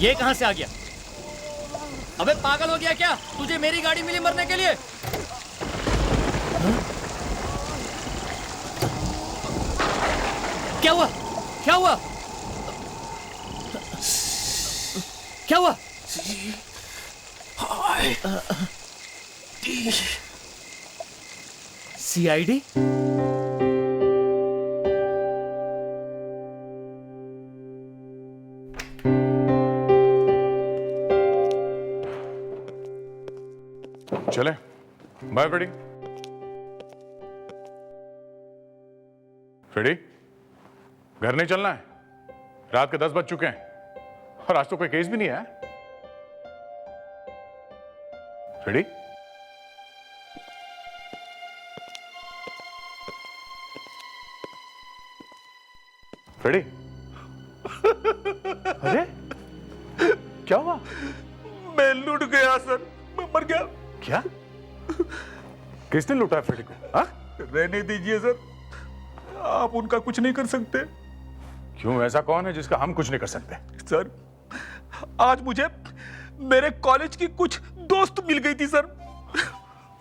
ये कहां से आ गया? अबे पागल हो गया क्या? तुझे मेरी गाड़ी मिली मरने के लिए? क्या हुआ? क्या हुआ? क्या हुआ? CID? चले बाय फ्रेडी। फ्रेडी, घर नहीं चलना है? रात के 10 बज चुके हैं और आज तो कोई केस भी नहीं है। फ्रेडी, फ्रेडी, अरे क्या हुआ? मैं लूट गया सर, मैं मर गया। क्या? किसने लूटा है फ्रेडी को? हाँ? रहने दीजिए सर, आप उनका कुछ नहीं कर सकते। क्यों, ऐसा कौन है जिसका हम कुछ नहीं कर सकते? सर, आज मुझे मेरे कॉलेज की कुछ दोस्त मिल गई थी सर।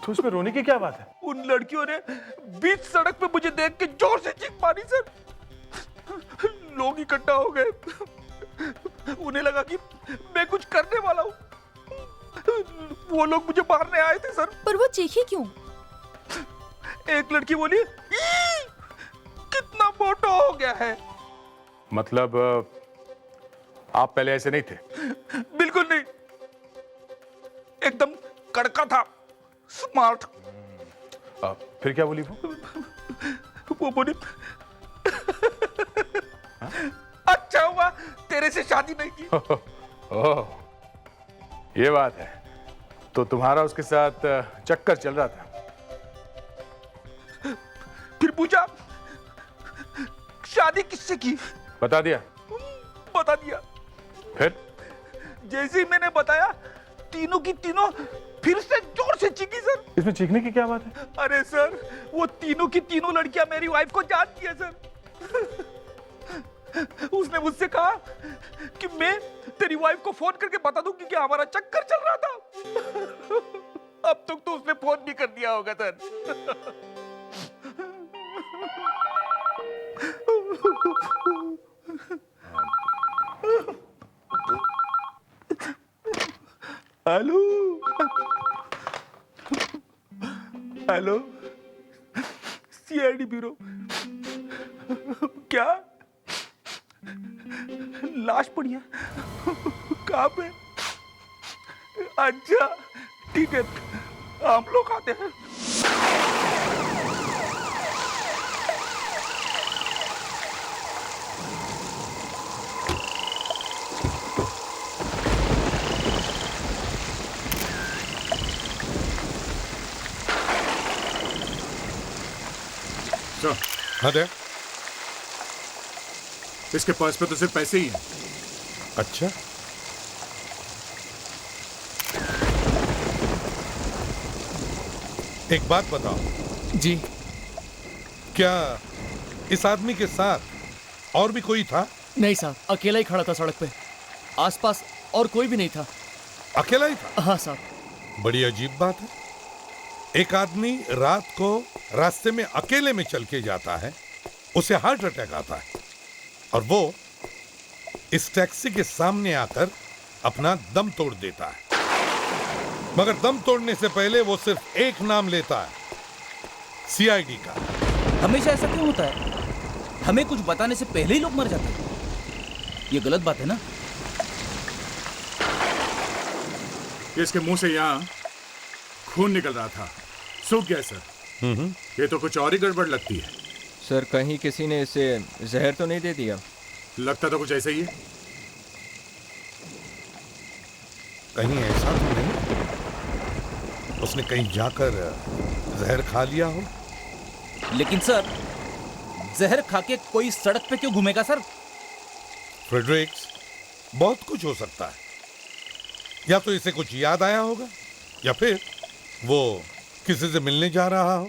तो उसमें रोने की क्या बात है? उन लड़कियों ने बीच सड़क पे मुझे देख के जोर से चीख मारी सर। लोग इकट्ठा हो गए, उन्हें लगा कि मैं कुछ करने वाला हूं। वो लोग मुझे मारने आए थे सर। पर वो चीखी क्यों? एक लड़की बोली, "ई, कितना मोटा हो गया है।" मतलब आप पहले ऐसे नहीं थे? बिल्कुल नहीं, एकदम कड़का था, स्मार्ट। फिर क्या बोली वो? वो बोली, अच्छा हुआ तेरे से शादी नहीं की। ओह, ये बात है। तो तुम्हारा उसके साथ चक्कर चल रहा था? फिर पूछा, शादी किससे की? बता दिया? बता दिया। फिर? जैसे ही मैंने बताया, तीनों की तीनों फिर से जोर से चीखी सर। इसमें चीखने की क्या बात है? अरे सर, वो तीनों की तीनों लड़कियां मेरी वाइफ को जानती है सर। उसने मुझसे कहा कि मैं तेरी वाइफ को फोन करके बता दूंगी कि हमारा चक्कर चल रहा था। अब तक तो उसने फोन भी कर दिया होगा sir. Hello, hello, CID bureau. क्या लाश पड़ी है? कहाँ पे? अच्छा ठीक है, हम लोग आते हैं। हाँ दे। इसके पास पे तो सिर्फ पैसे ही हैं। अच्छा, एक बात बताओ जी। क्या इस आदमी के साथ और भी कोई था? नहीं साहब, अकेला ही खड़ा था सड़क पे, आसपास और कोई भी नहीं था। अकेला ही था? हाँ साहब। बड़ी अजीब बात है। एक आदमी रात को रास्ते में अकेले में चल के जाता है, उसे हार्ट अटैक आता है और वो इस टैक्सी के सामने आकर अपना दम तोड़ देता है। मगर दम तोड़ने से पहले वो सिर्फ एक नाम लेता है, CID का। हमेशा ऐसा क्यों होता है? हमें कुछ बताने से पहले ही लोग मर जाते हैं। ये गलत बात है ना? इसके मुंह से यहाँ खून निकल रहा था, सूख गया सर। ये तो कुछ और ही गड़बड़ लगती है। सर, कहीं किसी ने इसे जहर तो नहीं दे दिया? लगता तो कुछ ऐसा ही है। कहीं ऐसा तो नहीं उसने कहीं जाकर जहर खा लिया हो? लेकिन सर, जहर खा के कोई सड़क पे क्यों घूमेगा सर? फ्रेडरिक्स, बहुत कुछ हो सकता है। या तो इसे कुछ याद आया होगा, या फिर वो किसी से मिलने जा रहा हो।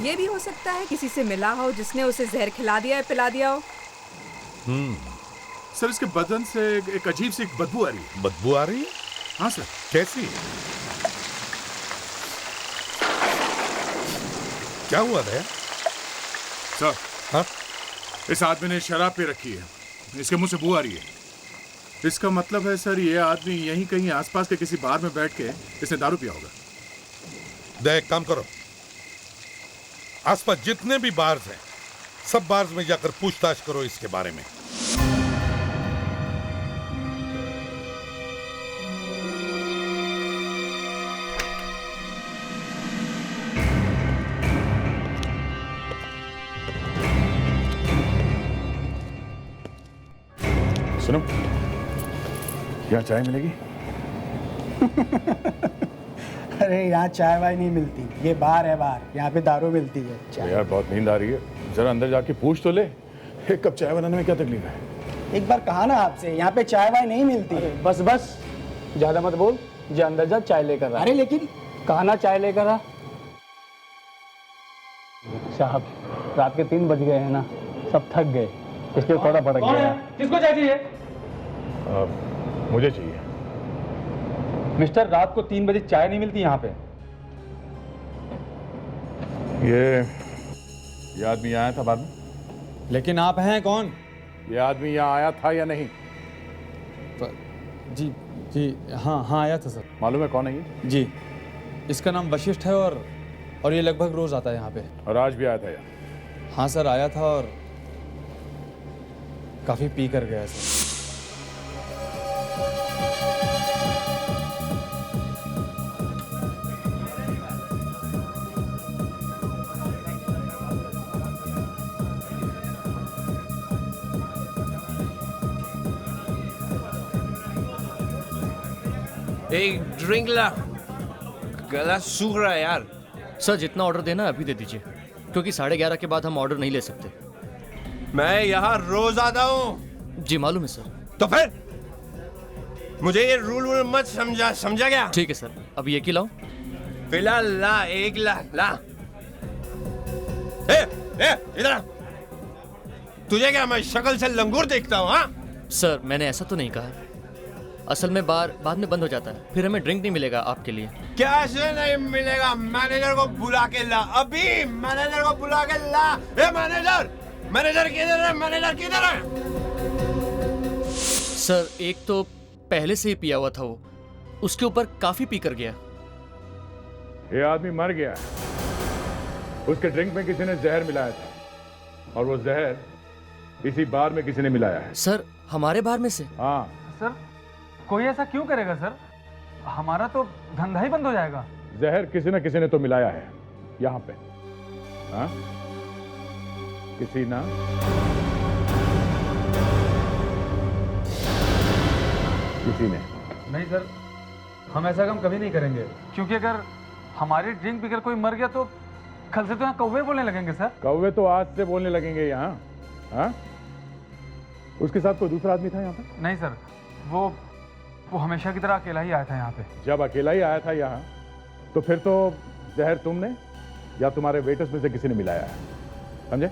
ये भी हो सकता है किसी से मिला हो जिसने उसे जहर खिला दिया है, पिला दिया हो। सर इसके बदन से एक अजीब सी बदबू आ रही है। बदबू आ रही है? हाँ सर। कैसी? क्या हुआ दया? सर, हाँ? इस आदमी ने शराब पी रखी है, इसके मुंह से बू आ रही है। इसका मतलब है सर ये आदमी यहीं कहीं आसपास के किसी बार में बैठ के इसने दारू पिया होगा। दया, एक काम करो, आसपास जितने भी बार्स हैं सब बार्स में जाकर पूछताछ करो इसके बारे में। सुनो, यहाँ चाय मिलेगी? अरे यहाँ चाय वाय नहीं मिलती, ये बार है बार, यहाँ पे दारू मिलती है। चाय यार बहुत नींद आ रही है, जरा अंदर जाके पूछ तो ले। एक कप चाय बनाने में क्या तकलीफ है? एक बार कहा ना आपसे, यहाँ पे चाय वाय नहीं मिलती। बस बस, ज्यादा मत बोल, जा अंदर जा, चाय लेकर आ। अरे लेकिन कहा ना चाय लेकर आ। साहब, रात के 3 बज गए हैं ना, सब थक गए, इसलिए थोड़ा भड़क गया। किसको चाय चाहिए? मुझे चाहिए। मिस्टर, रात को 3 बजे चाय नहीं मिलती यहाँ पे। ये आदमी आया था बाद में? लेकिन आप हैं कौन? ये आदमी यहाँ आया था या नहीं? जी जी, हाँ आया था सर। मालूम है कौन है ये? जी, इसका नाम वशिष्ठ है और ये लगभग रोज आता है यहाँ पे। और आज भी आया था यहाँ? हाँ सर, आया था और काफी पी कर गया सर। एक ड्रिंक ला, गला सूख रहा है यार। सर जितना ऑर्डर देना अभी दे दीजिए, क्योंकि 11:30 के बाद हम ऑर्डर नहीं ले सकते। मैं यहाँ रोज आता हूँ। जी मालूम है सर। तो फिर मुझे ये रूल मत समझा क्या? ठीक है सर, अब ये की लाओ। फिलहाल ला, एक ला। इधर आ। तुझे क्या मैं शक्ल से लंगूर देखता हूँ? हाँ सर, मैंने ऐसा तो नहीं कहा। असल में बार बाद में बंद हो जाता है, फिर हमें ड्रिंक नहीं मिलेगा आपके लिए। कैसे नहीं मिलेगा? मैनेजर को बुला के ला, अभी मैनेजर को बुला के ला। ए मैनेजर किधर है? मैनेजर किधर है? सर एक तो पहले से ही पिया हुआ था वो, उसके ऊपर काफी पी कर गया। ये आदमी मर गया है, उसके ड्रिंक में किसी ने जहर मिलाया था, और वो जहर इसी बार में किसी ने मिलाया है। सर हमारे बार में से? हाँ सर, कोई ऐसा क्यों करेगा सर? हमारा तो धंधा ही बंद हो जाएगा। जहर किसी न किसी ने तो मिलाया है यहाँ पे। हाँ, किसी ना किसी ने। नहीं सर, हम ऐसा काम कभी नहीं करेंगे, क्योंकि अगर हमारी ड्रिंक पीकर कोई मर गया तो कल से तो यहाँ कौवे बोलने लगेंगे सर। कौवे तो आज से बोलने लगेंगे यहाँ। हाँ, उसके साथ कोई दूसरा आदमी था यहाँ पे? नहीं सर, वो हमेशा की तरह अकेला ही आया था यहाँ पे। जब अकेला ही आया था यहाँ, तो फिर तो जहर तुमने या तुम्हारे वेटर्स में से किसी ने मिलाया है, समझे?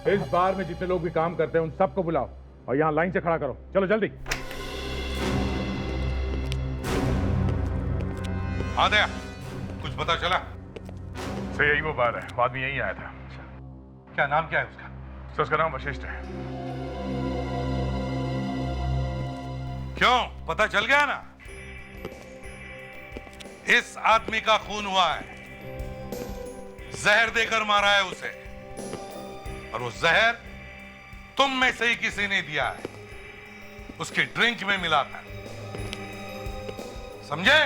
इस बार में जितने लोग भी काम करते हैं उन सबको बुलाओ और यहाँ लाइन से खड़ा करो। चलो जल्दी। आदया, कुछ पता चला? सर यही वो बार है, वो आदमी यही आया था। क्या नाम क्या है उसका? सर उसका नाम वशिष्ठ है। क्यों, पता चल गया ना? इस आदमी का खून हुआ है, जहर देकर मारा है उसे, और वो जहर तुम में से ही किसी ने दिया है, उसकी ड्रिंक में मिलाकर, समझे?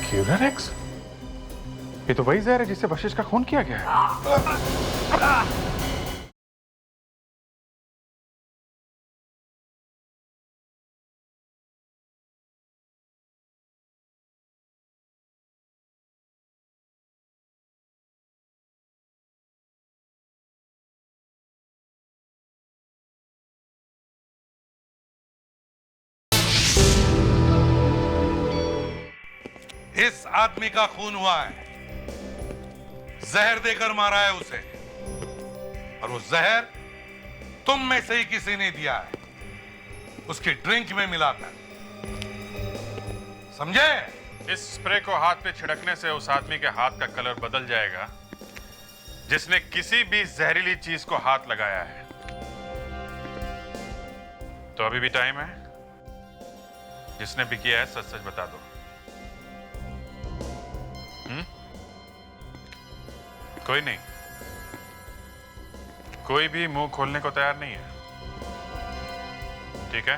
क्यूरर एक्स? ये तो वही जहर है जिससे वशिष्ठ का खून किया गया है। इस आदमी का खून हुआ है, जहर देकर मारा है उसे, और वो जहर तुम में से ही किसी ने दिया है, उसकी ड्रिंक में मिलाकर। समझे? इस स्प्रे को हाथ पे छिड़कने से उस आदमी के हाथ का कलर बदल जाएगा जिसने किसी भी जहरीली चीज को हाथ लगाया है। तो अभी भी टाइम है, जिसने भी किया है सच सच बता दो। कोई नहीं, कोई भी मुंह खोलने को तैयार नहीं है। ठीक है,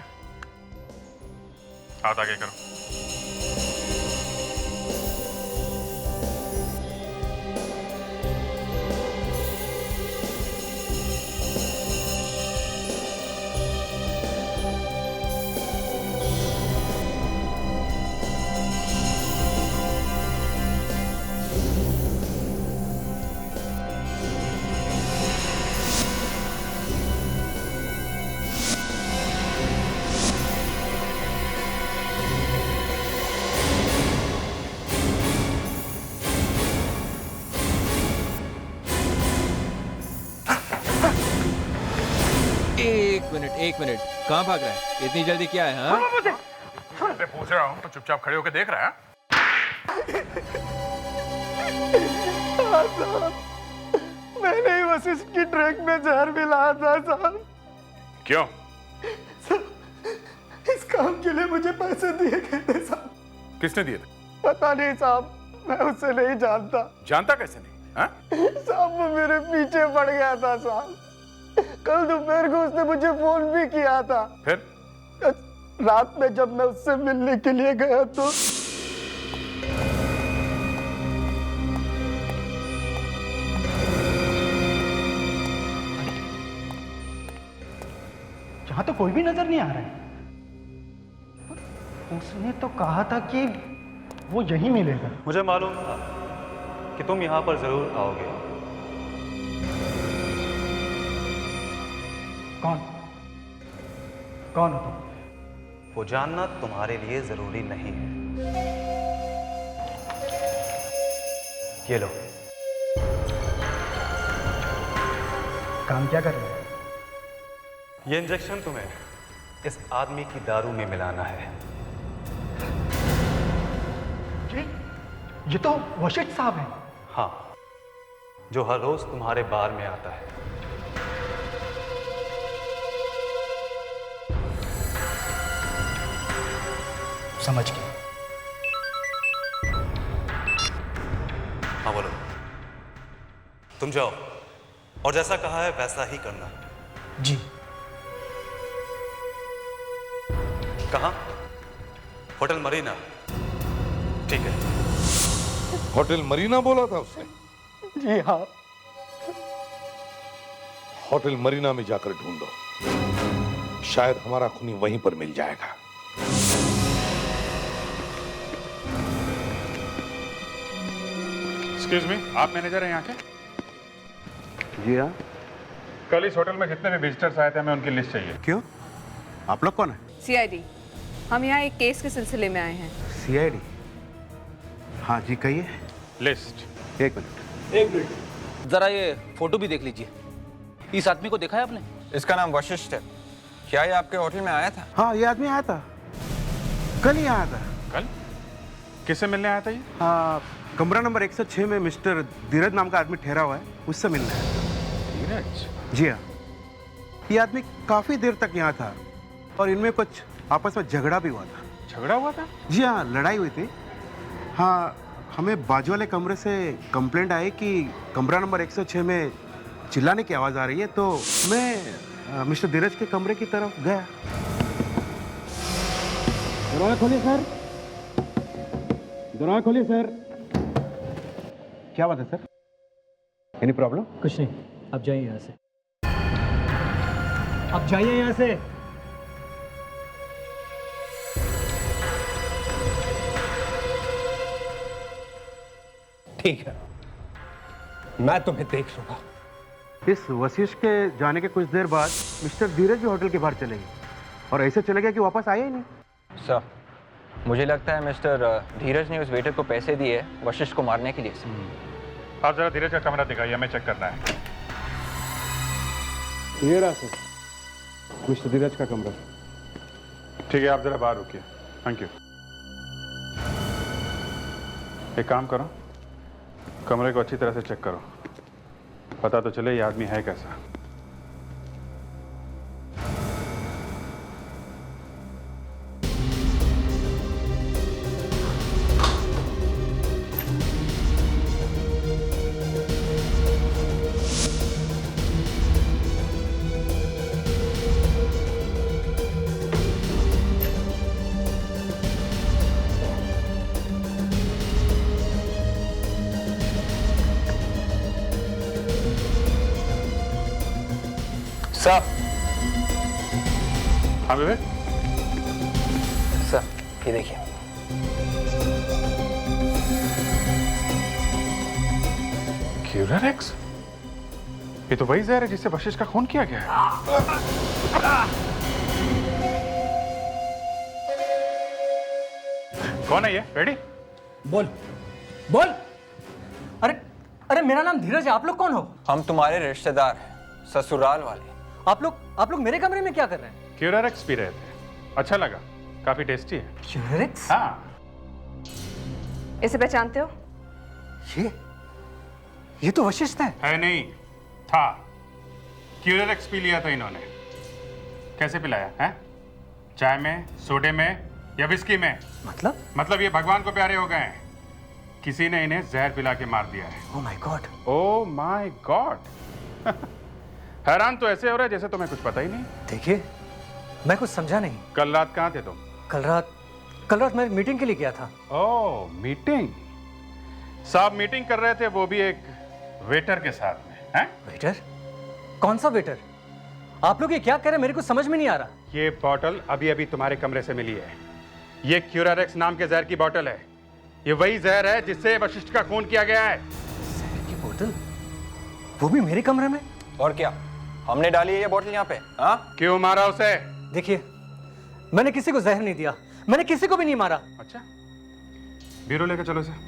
हाथ आगे करो। एक मिनट, कहाँ भाग रहा है? इतनी जल्दी क्या है? हाँ? मैं पूछ रहा हूँ तो चुपचाप खड़े होकर देख रहा है? मैंने ही वशिष्ठ की ड्रिंक में जहर मिलाया था साहब। क्यों? इस काम के लिए मुझे पैसे दिए गए थे साहब। किसने दिए थे? पता नहीं साहब, मैं उसे नहीं जानता। जानता कैसे नहीं? हाँ? साहब वो मेरे पीछे पड़ गया था साहब। कल दोपहर को उसने मुझे फोन भी किया था। फिर? रात में जब मैं उससे मिलने के लिए गया तो यहाँ तो कोई भी नजर नहीं आ रहा है। उसने तो कहा था कि वो यहीं मिलेगा। मुझे मालूम था कि तुम यहाँ पर जरूर आओगे। कौन हो तुम? वो जानना तुम्हारे लिए जरूरी नहीं है। ये लो। काम क्या कर रहे हो? ये इंजेक्शन तुम्हें इस आदमी की दारू में मिलाना है। ये तो वशिष्ठ साहब हैं। हाँ, जो हर रोज तुम्हारे बार में आता है। समझ गया। हाँ बोलो। तुम जाओ और जैसा कहा है वैसा ही करना। जी। कहाँ? होटल मरीना। ठीक है। होटल मरीना बोला था उसने? जी हाँ। होटल मरीना में जाकर ढूंढो, शायद हमारा खूनी वहीं पर मिल जाएगा। एक्सक्यूज मी, आप मैनेजर हैं यहाँ के? जी हाँ। कल इस होटल में जितने भी विजिटर्स आए थे हमें उनकी लिस्ट चाहिए। क्यों? आप लोग कौन है? सीआईडी। हम यहाँ एक केस के सिलसिले में आए हैं। सीआईडी? हाँ जी, कहिए। लिस्ट। एक मिनट। जरा ये फोटो भी देख लीजिए। इस आदमी को देखा है आपने? इसका नाम वशिष्ठ है। क्या ये आपके होटल में आया था? हाँ, ये आदमी आया था, कल ही आया था। कल? किससे मिलने आया था ये? हाँ, कमरा नंबर 106 में मिस्टर धीरज नाम का आदमी ठहरा हुआ है, उससे मिलना है। धीरज? जी हाँ। ये आदमी काफी देर तक यहाँ था और इनमें कुछ आपस में झगड़ा भी हुआ था। झगड़ा हुआ था? जी हाँ, लड़ाई हुई थी। हाँ, हमें बाजू वाले कमरे से कंप्लेंट आई कि कमरा नंबर 106 में चिल्लाने की आवाज़ आ रही है, तो मैं मिस्टर धीरज के कमरे की तरफ गया। दरवाजा खोलिए सर। दरवाजा खोलिए सर। क्या बात है सर? Any problem? कुछ नहीं, आप जाइए यहाँ से। आप जाइए यहाँ से। ठीक है, मैं तुम्हें देख लूंगा। इस वशिष्ठ के जाने के कुछ देर बाद मिस्टर धीरज भी होटल के बाहर चले गए और ऐसे चले गए कि वापस आए ही नहीं। सर, मुझे लगता है मिस्टर धीरज ने उस वेटर को पैसे दिए वशिष्ठ को मारने के लिए। आप जरा धीरज का कमरा दिखाइए, हमें चेक करना है। ये रहा सर, मिस्टर धीरज का कमरा। ठीक है, आप जरा बाहर रुकिए। Thank you. एक काम करो, कमरे को अच्छी तरह से चेक करो, पता तो चले ये आदमी है कैसा। सर। हाँ विवेक। सर ये देखिए। क्यूरारेक्स? ये तो वही जहर है जिससे वशिष्ठ का खून किया गया है। कौन है ये? रेडी? बोल बोल। अरे अरे मेरा नाम धीरज है, आप लोग कौन हो? हम तुम्हारे रिश्तेदार हैं, ससुराल वाले। आप लोग मेरे कमरे में क्या कर रहे हैं? क्यूरारेक्स पी रहे थे, अच्छा लगा, काफी टेस्टी है। क्यूरारेक्स? हाँ। इसे पहचानते हो? ये तो वशिष्ठ है नहीं था। क्यूरारेक्स पी लिया था इन्होंने। कैसे पिलाया है? चाय में, सोडे में या विस्की में? मतलब ये भगवान को प्यारे हो गए हैं। किसी ने इन्हें जहर पिला के मार दिया है। Oh my God. Oh my God. हैरान तो ऐसे हो रहा है जैसे तुम्हें कुछ पता ही नहीं। देखिए, मैं कुछ समझा नहीं। कल रात कहाँ थे तुम? कल रात मैं मीटिंग के लिए गया था। ओह मीटिंग। साहब मीटिंग कर रहे थे, वो भी एक वेटर के साथ में। हैं? वेटर? कौन सा वेटर? आप लोग ये क्या कह रहे हैं, मेरे को समझ में नहीं आ रहा। ये बॉटल अभी अभी तुम्हारे कमरे से मिली है। ये क्यूरारेक्स नाम के जहर की बॉटल है। ये वही जहर है जिससे वशिष्ठ का खून किया गया है। जहर की बोतल? वो भी मेरे कमरे में? और क्या, हमने डाली है ये बोतल यहाँ पे। हाँ? क्यों मारा उसे? देखिए, मैंने किसी को जहर नहीं दिया, मैंने किसी को भी नहीं मारा। अच्छा, ब्यूरो लेकर चलो इसे।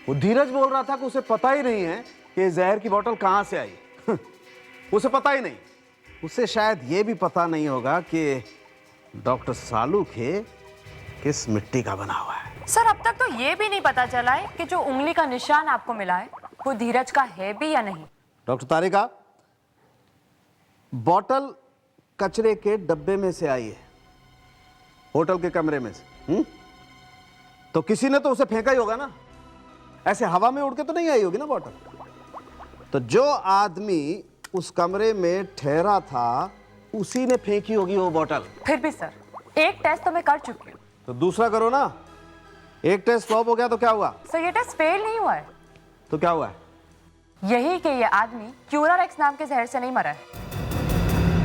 वो धीरज बोल रहा था कि उसे पता ही नहीं है कि जहर की बोतल कहां से आई। उसे पता ही नहीं। उसे शायद ये भी पता नहीं होगा कि डॉक्टर सालू के किस मिट्टी का बना हुआ है। सर अब तक तो ये भी नहीं पता चला है कि जो उंगली का निशान आपको मिला है वो धीरज का है भी या नहीं। डॉक्टर तारिका, बोतल कचरे के डब्बे में से आई है, होटल के कमरे में से। तो किसी ने तो उसे फेंका ही होगा ना, ऐसे हवा में उड़ के तो नहीं आई होगी ना बोतल। तो जो आदमी उस कमरे में ठहरा था उसी ने फेंकी होगी वो बोतल। फिर भी सर, एक टेस्ट तो मैं कर चुकी हूँ। तो दूसरा करो ना। एक टेस्ट फ्लॉप हो गया तो क्या हुआ? सर ये टेस्ट फेल नहीं हुआ है। तो क्या हुआ है? यही कि ये आदमी क्यूरारेक्स नाम के जहर से नहीं मरा है।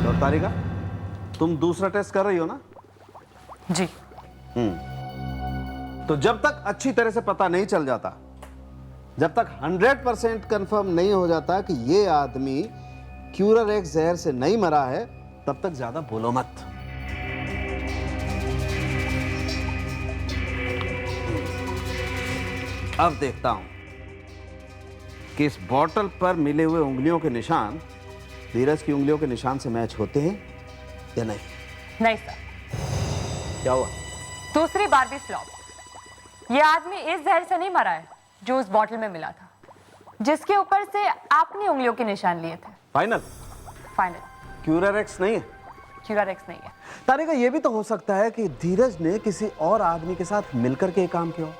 डॉक्टर तारिका, तुम दूसरा टेस्ट कर रही हो ना? जी। तो जब तक अच्छी तरह से पता नहीं चल जाता, जब तक 100% कंफर्म नहीं हो जाता कि ये आदमी क्यूरारेक्स जहर से नहीं मरा है, तब तक ज्यादा बोलो मत। अब देखता हूं कि इस बॉटल पर मिले हुए उंगलियों के निशान धीरज की उंगलियों के निशान से मैच होते हैं या नहीं। नहीं सर। क्या हुआ? दूसरी बार भी फ्लॉप। ये आदमी इस जहर से नहीं मरा है जो उस बॉटल में मिला था, जिसके ऊपर से आपने उंगलियों के निशान लिए थे। फाइनल? फाइनल। क्यूरारेक्स नहीं है? क्यूरारेक्स नहीं है। तारिका, ये भी तो हो सकता है कि धीरज ने किसी और आदमी के साथ मिलकर के ये काम किया हो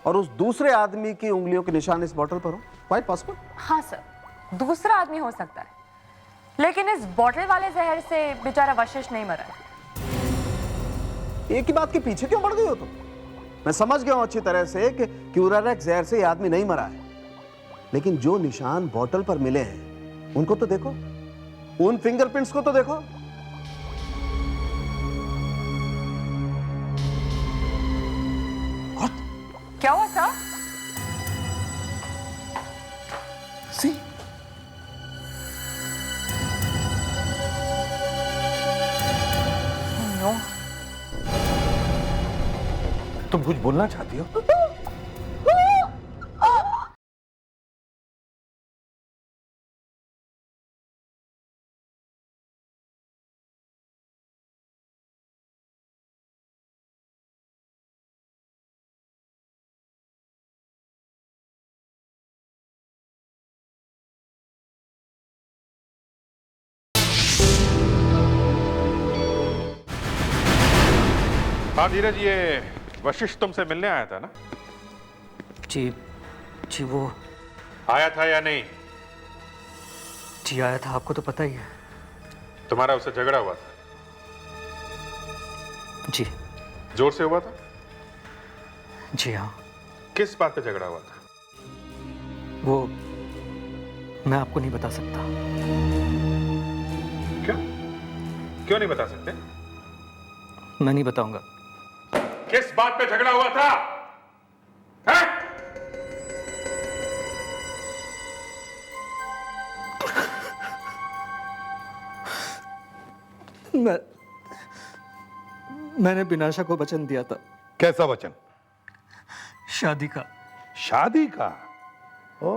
और उस दूसरे आदमी की उंगलियों के निशान इस बोतल पर हो। Quite possible. हाँ सर, दूसरा आदमी हो सकता है, लेकिन इस बोतल वाले जहर से बेचारा वशिष्ठ नहीं मरा है। एक ही बात के पीछे क्यों पड़ गई हो तुम? मैं समझ गया हूं अच्छी तरह से कि क्यूरारेक्स जहर से ये आदमी नहीं मरा है, लेकिन जो निशान बोतल पर मिले हैं उनको तो देखो, उन फिंगरप्रिंट्स को तो देखो। क्या हुआ सर? सी नो, तुम कुछ बोलना चाहती हो? हाँ धीरज, ये वशिष्ठ तुमसे मिलने आया था ना? जी वो आया था या नहीं? जी आया था, आपको तो पता ही है। तुम्हारा उससे झगड़ा हुआ था? जी। जोर से हुआ था? जी हाँ। किस बात पे झगड़ा हुआ था? वो मैं आपको नहीं बता सकता। क्यों? क्यों नहीं बता सकते? मैं नहीं बताऊंगा। किस बात पे झगड़ा हुआ था? हैं? मैंने बिनाशा को वचन दिया था। कैसा वचन? शादी का। शादी का? ओ,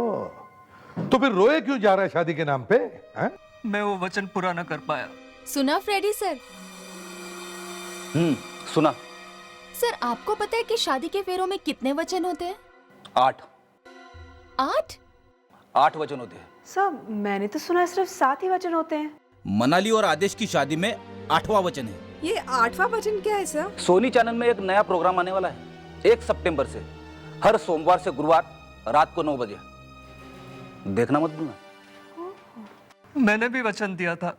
तो फिर रोए क्यों जा रहा है शादी के नाम पे? हैं? मैं वो वचन पूरा ना कर पाया। सुना फ्रेडी सर? सुना। सर, आपको पता है कि शादी के फेरों में कितने वचन होते हैं? 8 वचन होते हैं। सर, मैंने तो सुना सिर्फ 7 ही वचन होते हैं। मनाली और आदेश की शादी में 8वां वचन है। ये 8वां वचन क्या है सर? सोनी चैनल में एक नया प्रोग्राम आने वाला है 1 सितंबर से, हर सोमवार से गुरुवार रात को 9 बजे। देखना मत भूलना। मैंने भी वचन दिया था,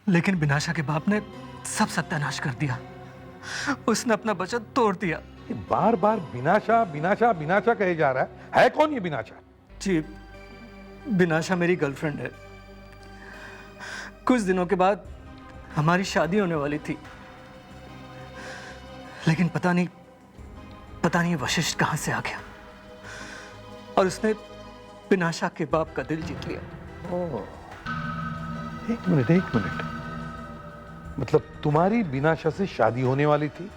लेकिन बिनाशा के बाप ने सब सत्यानाश कर दिया। उसने अपना वचन तोड़ दिया। बार बार बिनाशा बिनाशा बिनाशा कहे जा रहा है कौन ये बिनाशा? जी, बिनाशा मेरी गर्लफ्रेंड है। कुछ दिनों के बाद हमारी शादी होने वाली थी, लेकिन पता नहीं ये वशिष्ठ कहां से आ गया और उसने बिनाशा के बाप का दिल जीत लिया। एक मिनट, मतलब तुम्हारी बिनाशा से शादी होने वाली थी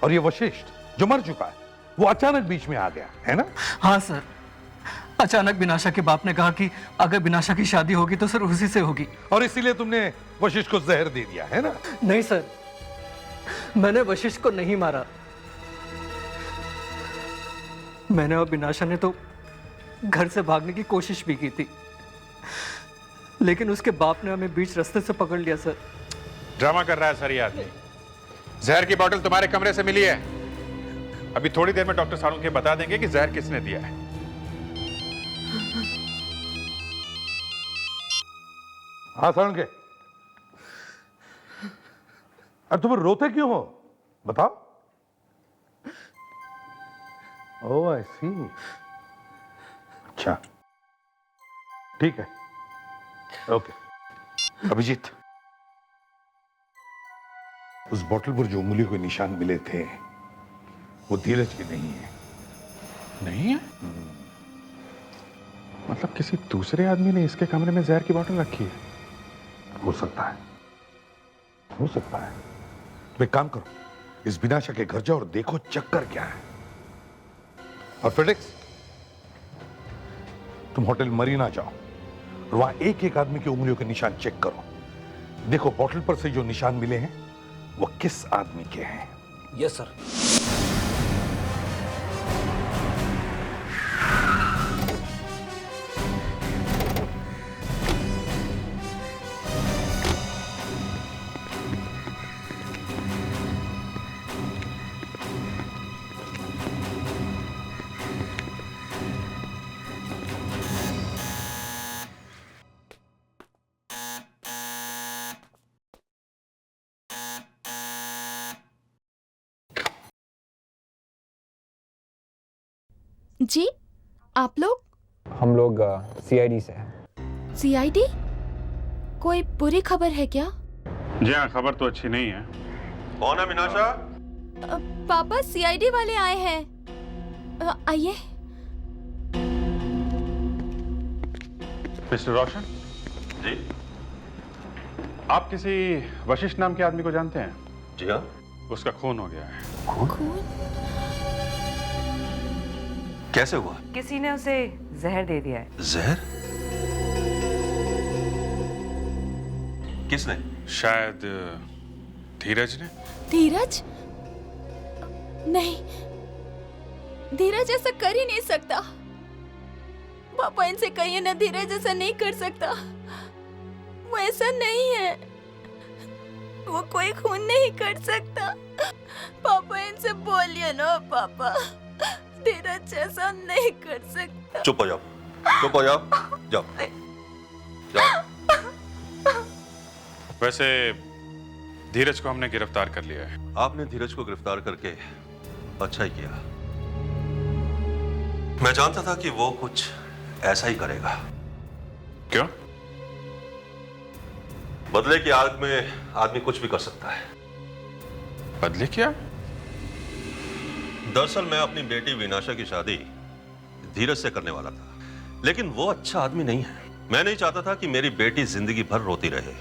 और ये वशिष्ठ जो मर चुका है वो अचानक बीच में आ गया है ना? हाँ सर, अचानक बिनाशा के बाप ने कहा कि अगर बिनाशा की शादी होगी तो सर उसी से होगी। और इसीलिए तुमने वशिष्ठ को जहर दे दिया है ना? नहीं सर, मैंने वशिष्ठ को नहीं मारा। मैंने और बिनाशा ने तो घर से भागने की कोशिश भी की थी, लेकिन उसके बाप ने हमें बीच रास्ते से पकड़ लिया सर। ड्रामा कर रहा है सर ये आदमी। जहर की बोतल तुम्हारे कमरे से मिली है। अभी थोड़ी देर में डॉक्टर सारुंखे बता देंगे कि जहर किसने दिया है। हाँ सारुंखे, और तुम रोते क्यों हो? बताओ। ओह आई सी। अच्छा ठीक है, ओके। अभिजीत, उस बोतल पर जो उंगलियों के निशान मिले थे वो धीरज की नहीं है। नहीं है? मतलब किसी दूसरे आदमी ने इसके कमरे में जहर की बोतल रखी है? हो सकता है, हो सकता है। तुम एक काम करो, इस बिनाशा के घर जाओ और देखो चक्कर क्या है। और फेडेक्स, तुम होटल मरीना जाओ और वहां एक एक आदमी की उंगलियों के निशान चेक करो। देखो बोतल पर से जो निशान मिले हैं वो किस आदमी के हैं। Yes sir. जी, आप लोग? हम लोग CID से हैं। CID? कोई बुरी खबर है क्या? जी हाँ, खबर तो अच्छी नहीं है। कौन है मीनाशा? पापा, CID वाले आए हैं। आइए। मिस्टर रोशन जी। आप किसी वशिष्ठ नाम के आदमी को जानते हैं? जी हाँ। उसका खून हो गया है। खून? कैसे हुआ? किसी ने उसे जहर दे दिया है। जहर? किसने? शायद धीरज ने। धीरज? नहीं, धीरज ऐसा कर ही नहीं सकता। पापा, इनसे कहिए ना, धीरज ऐसा नहीं कर सकता। वो ऐसा नहीं है, वो कोई खून नहीं कर सकता। पापा, इनसे बोलिए ना पापा, धीरज ऐसा नहीं कर सकता। चुप हो जाओ, चुप हो जाओ, जाओ जाओ। वैसे धीरज को हमने गिरफ्तार कर लिया है। आपने धीरज को गिरफ्तार करके अच्छा ही किया। मैं जानता था कि वो कुछ ऐसा ही करेगा। क्यों? बदले की आग में आदमी कुछ भी कर सकता है। बदले क्या? दरअसल मैं अपनी बेटी विनाशा की शादी धीरज से करने वाला था, लेकिन वो अच्छा आदमी नहीं है। मैं नहीं चाहता था कि मेरी बेटी जिंदगी भर रोती रहे,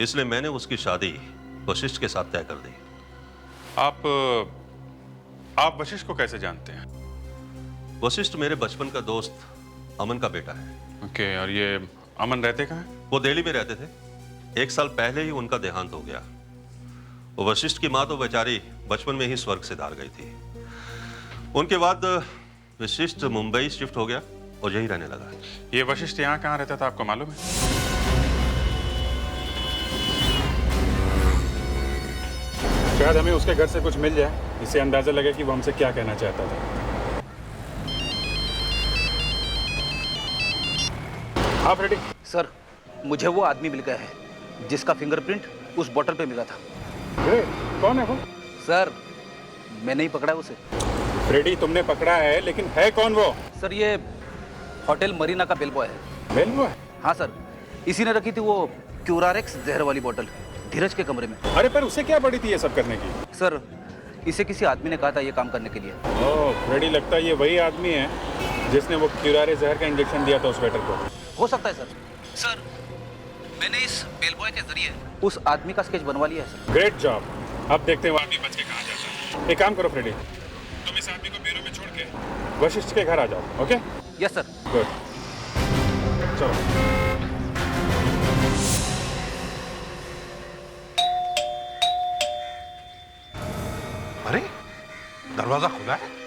इसलिए मैंने उसकी शादी वशिष्ठ के साथ तय कर दी। आप वशिष्ठ को कैसे जानते हैं? वशिष्ठ मेरे बचपन का दोस्त अमन का बेटा है। ओके, और ये अमन रहते कहाँ हैं? वो दिल्ली में रहते थे। 1 साल पहले ही उनका देहांत हो गया। वो वशिष्ठ की माँ तो बेचारी बचपन में ही स्वर्ग से धार गई थी। उनके बाद वशिष्ठ मुंबई शिफ्ट हो गया और यही रहने लगा। ये वशिष्ठ यहाँ कहाँ रहता था, आपको मालूम है? शायद हमें उसके घर से कुछ मिल जाए, इससे अंदाजा लगे कि वो हमसे क्या कहना चाहता था। आप रेडी? सर, मुझे वो आदमी मिल गया है जिसका फिंगरप्रिंट उस बोतल पे मिला था। कौन है वो? सर, मैंने ही पकड़ा उसे। रेडी, तुमने पकड़ा है, लेकिन है कौन वो? सर, ये होटल मरीना का बेल बॉय है। Bell boy? हाँ सर, इसी ने रखी थी वो क्यूरारेक्स जहर वाली बोतल धीरज के कमरे में। अरे पर उसे क्या पड़ी थी ये सब करने की? सर, इसे किसी आदमी ने कहा था ये काम करने के लिए। ओह, रेडी, लगता है ये वही आदमी है जिसने वो क्यूरारे जहर का इंजेक्शन दिया था उस वेटर को। हो सकता है सर। सर, मैंने इस बेल बॉय के जरिए उस आदमी का स्केच बनवा लिया है सर। Great job. अब देखते हैं वो आदमी बच के कहाँ जाता है। एक काम करो फ्रेडी, तुम इस आदमी को ब्यूरो में छोड़ के वशिष्ठ के घर आ जाओ। ओके? Yes sir. गुड, चलो। अरे, दरवाजा खुला है।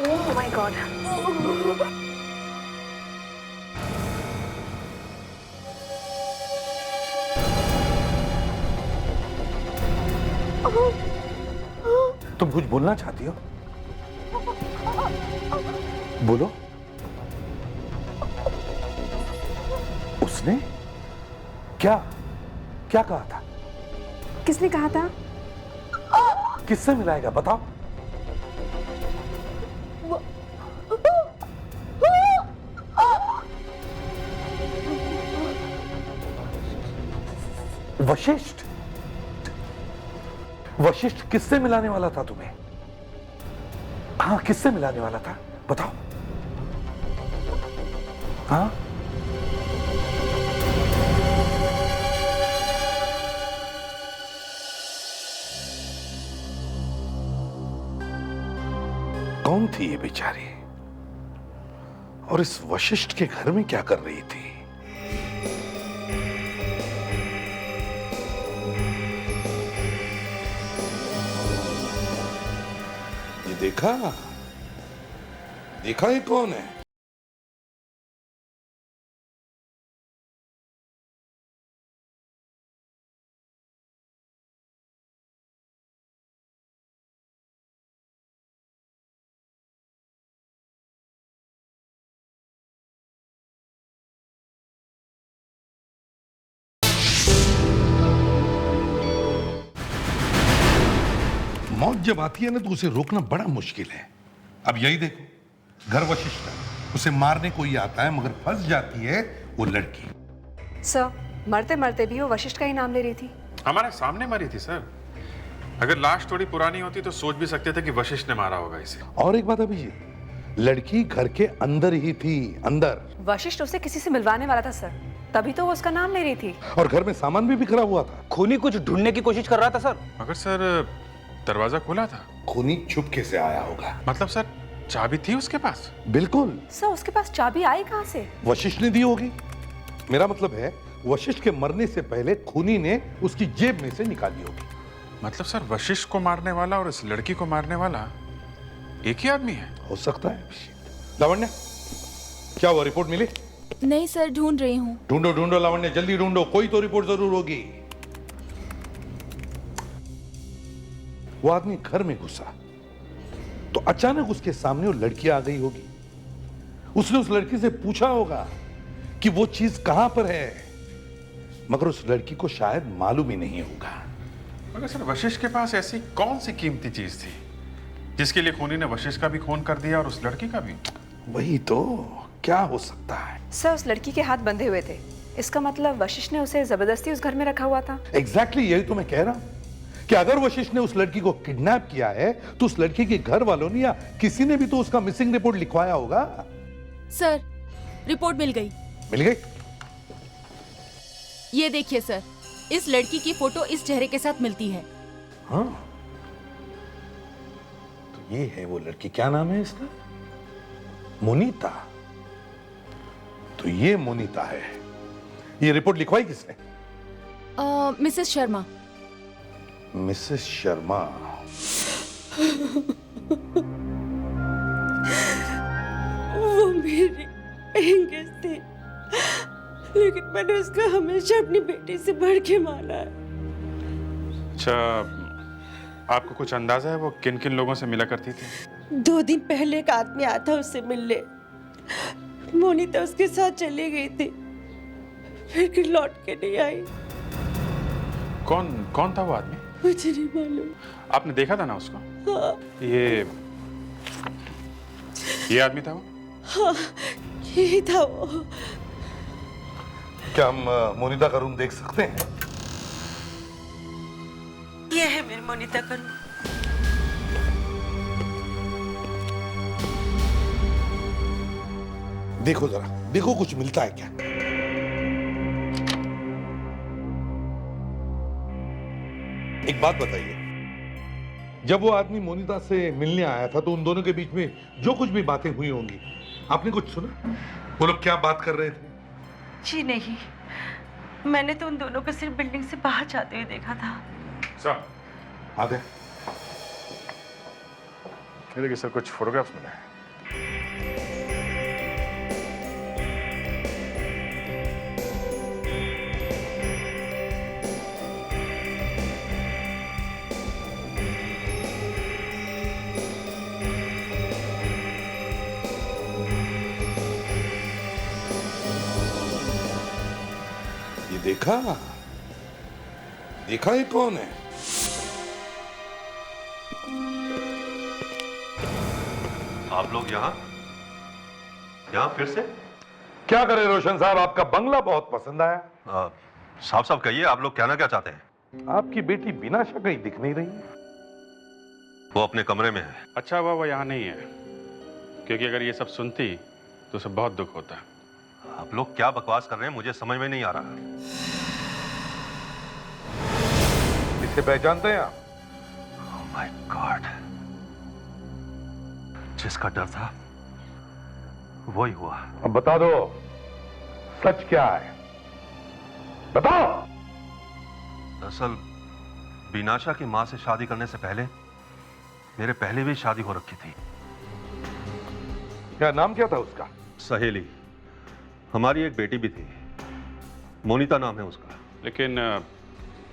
Oh my God. तुम कुछ बोलना चाहती हो? बोलो। उसने क्या क्या कहा था? किसने कहा था? किससे मिलाएगा बताओ? वशिष्ठ? वशिष्ठ किससे मिलाने वाला था तुम्हें? हाँ, किससे मिलाने वाला था बताओ? हाँ, कौन थी ये बेचारी और इस वशिष्ठ के घर में क्या कर रही थी? ये देखा ये कौन है? मौत जब आती है ना तो उसे रोकना बड़ा मुश्किल है। अब यही देखो, घर वशिष्ठ है, उसे मारने कोई आता है मगर फंस जाती है वो लड़की। सर, मरते मरते भी वो वशिष्ठ का ही नाम ले रही थी। हमारे सामने मरी थी सर। अगर लाश थोड़ी पुरानी होती तो सोच भी सकते थे कि वशिष्ठ ने मारा होगा इसे। और एक बात अभिजीत, लड़की घर के अंदर ही थी, अंदर। वशिष्ठ उसे किसी से मिलवाने वाला था सर, तभी तो वो उसका नाम ले रही थी। और घर में सामान भी बिखरा हुआ था। खूनी कुछ ढूंढने की कोशिश कर रहा था सर। मगर सर दरवाजा खुला था। खूनी चुपके से आया होगा। मतलब सर चाबी थी उसके पास? बिल्कुल। सर, उसके पास चाबी आई कहाँ से? वशिष्ठ ने दी होगी। मेरा मतलब है वशिष्ठ के मरने से पहले खूनी ने उसकी जेब में से निकाली होगी। मतलब सर वशिष्ठ को मारने वाला और इस लड़की को मारने वाला एक ही आदमी है? हो सकता है। लावण्य, क्या वो रिपोर्ट मिली? नहीं सर, ढूंढ रही हूँ। ढूंढो ढूंढो लावण्य, जल्दी ढूंढो, कोई तो रिपोर्ट जरूर होगी। वो आदमी घर में घुसा तो अचानक उसके सामने वो लड़की आ गई होगी। उसने उस लड़की से पूछा होगा कि वो चीज कहां पर है, मगर उस लड़की को शायद मालूम ही नहीं होगा। मगर सर वशिष्ठ के पास ऐसी कौन सी कीमती चीज थी जिसके लिए खूनी ने वशिष्ठ का भी खून कर दिया और उस लड़की का भी? वही तो, क्या हो सकता है? सर, उस लड़की के हाथ बंधे हुए थे, इसका मतलब वशिष्ठ ने उसे जबरदस्ती उस घर में रखा हुआ था। एग्जैक्टली यही तो मैं कह रहा हूं कि अगर वशिष्ठ ने उस लड़की को किडनैप किया है तो उस लड़की के घर वालों ने या किसी ने भी तो उसका मिसिंग रिपोर्ट लिखवाया होगा। सर, रिपोर्ट मिल गई। मिल गई? ये देखिए सर, इस लड़की की फोटो इस चेहरे के साथ मिलती है। हाँ, तो ये है वो लड़की। क्या नाम है इसका? मोनिता। तो ये मोनिता है। ये रिपोर्ट लिखवाई किसने? मिसेस शर्मा। मिसेस शर्मा। वो मेरी एंगेज थी, लेकिन मैंने उसको हमेशा अपनी बेटी से बढ़ के माना है। अच्छा, आपको कुछ अंदाजा है वो किन किन लोगों से मिला करती थी? 2 दिन पहले एक आदमी आया था उससे मिलने। मोनिता उसके साथ चली गई थी, फिर लौट के नहीं आई। कौन था वो आदमी? मुझे नहीं मालूम। आपने देखा था ना उसको? हाँ। ये आदमी था वो? हाँ, यही था वो। क्या हम मोनिता का रूम देख सकते हैं? ये है मेरी मोनिता का रूम। देखो जरा, देखो कुछ मिलता है क्या? एक बात बताइए, जब वो आदमी मोनिता से मिलने आया था तो उन दोनों के बीच में जो कुछ भी बातें हुई होंगी, आपने कुछ सुना? वो लोग क्या बात कर रहे थे? जी नहीं, मैंने तो उन दोनों को सिर्फ बिल्डिंग से बाहर जाते हुए देखा था। सर आ गए? ये देखिए सर, कुछ फोटोग्राफ्स मिले हैं। देखा ये कौन है? आप लोग यहाँ फिर से? क्या करें रोशन साहब, आपका बंगला बहुत पसंद आया। साफ साफ कहिए, आप लोग कहना क्या चाहते हैं? आपकी बेटी बिनाशा कहीं दिख नहीं रही है। वो अपने कमरे में है। अच्छा हुआ वो यहाँ नहीं है, क्योंकि अगर ये सब सुनती तो उसे बहुत दुख होता। आप लोग क्या बकवास कर रहे हैं, मुझे समझ में नहीं आ रहा। इसे पहचानते हैं आप? ओह माय गॉड, जिसका डर था वही हुआ। अब बता दो सच क्या है, बताओ। दरअसल बीनाशा की मां से शादी करने से पहले मेरे पहले भी शादी हो रखी थी। क्या नाम क्या था उसका? सहेली। हमारी एक बेटी भी थी, मोनिता नाम है उसका। लेकिन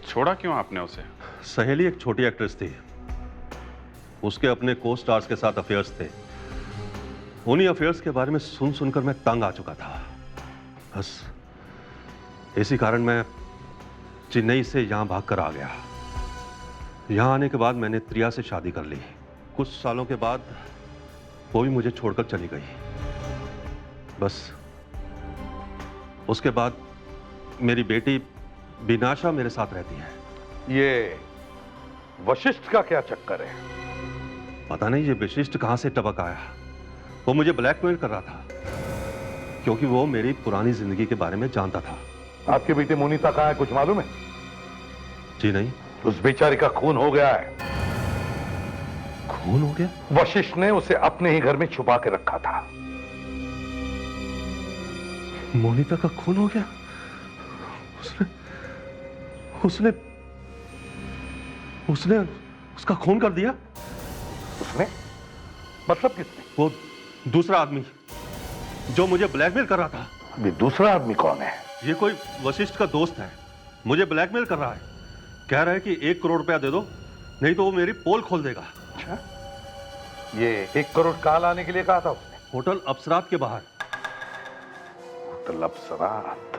छोड़ा क्यों आपने उसे? सहेली एक छोटी एक्ट्रेस थी, उसके अपने को स्टार्स के साथ अफेयर्स थे। उन्हीं अफेयर्स के बारे में सुन सुनकर मैं तंग आ चुका था। बस इसी कारण मैं चेन्नई से यहां भागकर आ गया। यहां आने के बाद मैंने त्रिया से शादी कर ली। कुछ सालों के बाद वो भी मुझे छोड़कर चली गई। बस उसके बाद मेरी बेटी बीनाशा मेरे साथ रहती है। ये वशिष्ठ का क्या चक्कर है? पता नहीं ये विशिष्ट कहां से टपक आया। वो मुझे ब्लैकमेल कर रहा था क्योंकि वो मेरी पुरानी जिंदगी के बारे में जानता था। आपकी बेटी मोनिता कहाँ है, कुछ मालूम है? जी नहीं। उस बेचारी का खून हो गया है। खून हो गया? वशिष्ठ ने उसे अपने ही घर में छुपा के रखा था। मोनिता का खून हो गया? उसने उसने उसका खून कर दिया? उसने? मतलब किसने? वो दूसरा आदमी जो मुझे ब्लैकमेल कर रहा था। अभी दूसरा आदमी कौन है? ये कोई वशिष्ठ का दोस्त है, मुझे ब्लैकमेल कर रहा है। कह रहा है कि 1 करोड़ रुपया दे दो, नहीं तो वो मेरी पोल खोल देगा। अच्छा, ये 1 करोड़ कहाँ लाने के लिए कहा था उसने? होटल अप्सरात के बाहर। होटल अप्सरात।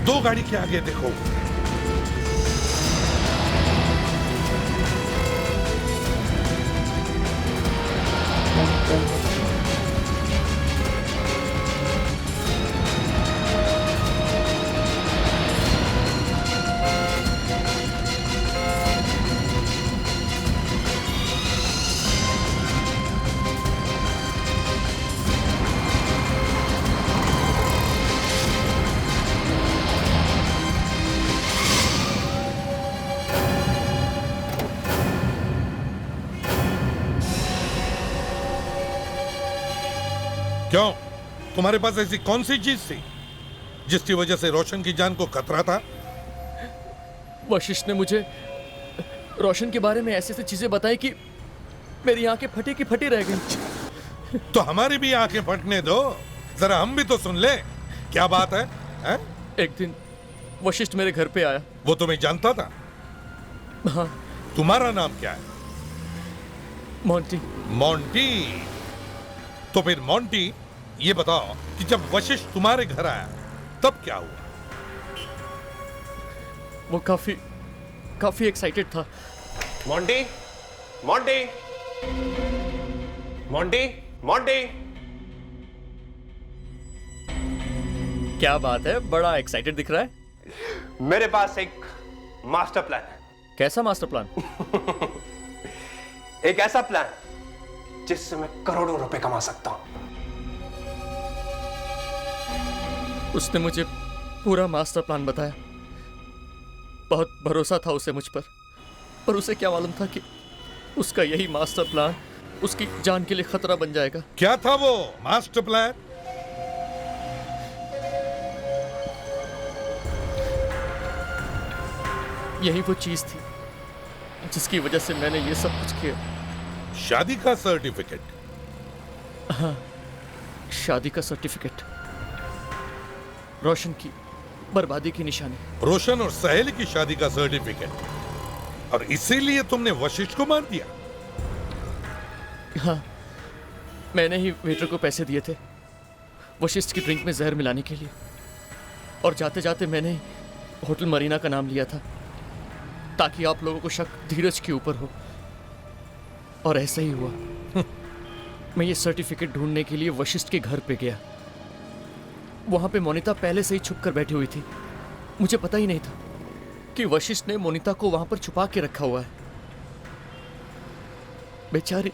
दो गाड़ी के आगे देखो। क्यों, तुम्हारे पास ऐसी कौन सी चीज थी जिसकी वजह से रोशन की जान को खतरा था? वशिष्ठ ने मुझे रोशन के बारे में ऐसी ऐसी चीजें बताई कि मेरी आंखें फटी की फटी रह गई। तो हमारी भी आंखें फटने दो, जरा हम भी तो सुन ले। क्या बात है? हैं? एक दिन वशिष्ठ मेरे घर पे आया। वो तुम्हें जानता था? हाँ। तुम्हारा नाम क्या है? मोंटी। मोंटी। तो फिर मोंटी, ये बताओ कि जब वशिष्ठ तुम्हारे घर आया तब क्या हुआ? वो काफी एक्साइटेड था। Monty, Monty, Monty, Monty. क्या बात है, बड़ा एक्साइटेड दिख रहा है। मेरे पास एक मास्टर प्लान है। कैसा मास्टर प्लान? एक ऐसा प्लान जिससे मैं करोड़ों रुपए कमा सकता हूं। उसने मुझे पूरा मास्टर प्लान बताया। बहुत भरोसा था उसे मुझ पर उसे क्या मालूम था कि उसका यही मास्टर प्लान उसकी जान के लिए खतरा बन जाएगा। क्या था वो मास्टर प्लान? यही वो चीज थी जिसकी वजह से मैंने ये सब कुछ किया। शादी का सर्टिफिकेट? हाँ, शादी का सर्टिफिकेट। रोशन की बर्बादी की निशानी। रोशन और सहेली की शादी का सर्टिफिकेट, और इसीलिए तुमने वशिष्ठ को मार दिया? हाँ, मैंने ही वेटर को पैसे दिए थे वशिष्ठ की ड्रिंक में जहर मिलाने के लिए, और जाते जाते मैंने ही होटल मरीना का नाम लिया था ताकि आप लोगों को शक धीरज के ऊपर हो, और ऐसा ही हुआ। मैं ये सर्टिफिकेट ढूंढने के लिए वशिष्ठ के घर पे गया। वहां पे मोनिता पहले से ही छुप कर बैठी हुई थी। मुझे पता ही नहीं था कि वशिष्ठ ने मोनिता को वहां पर छुपा के रखा हुआ है। बेचारी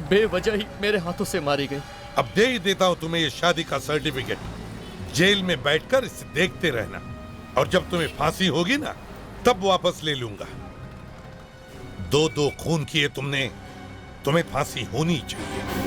बेवजह ही मेरे हाथों से मारी गई। अब दे ही देता हूं तुम्हें ये शादी का सर्टिफिकेट। जेल में बैठकर इसे देखते रहना, और जब तुम्हें फांसी होगी ना तब वापस ले लूंगा। दो खून किए तुमने, तुम्हें फांसी होनी चाहिए।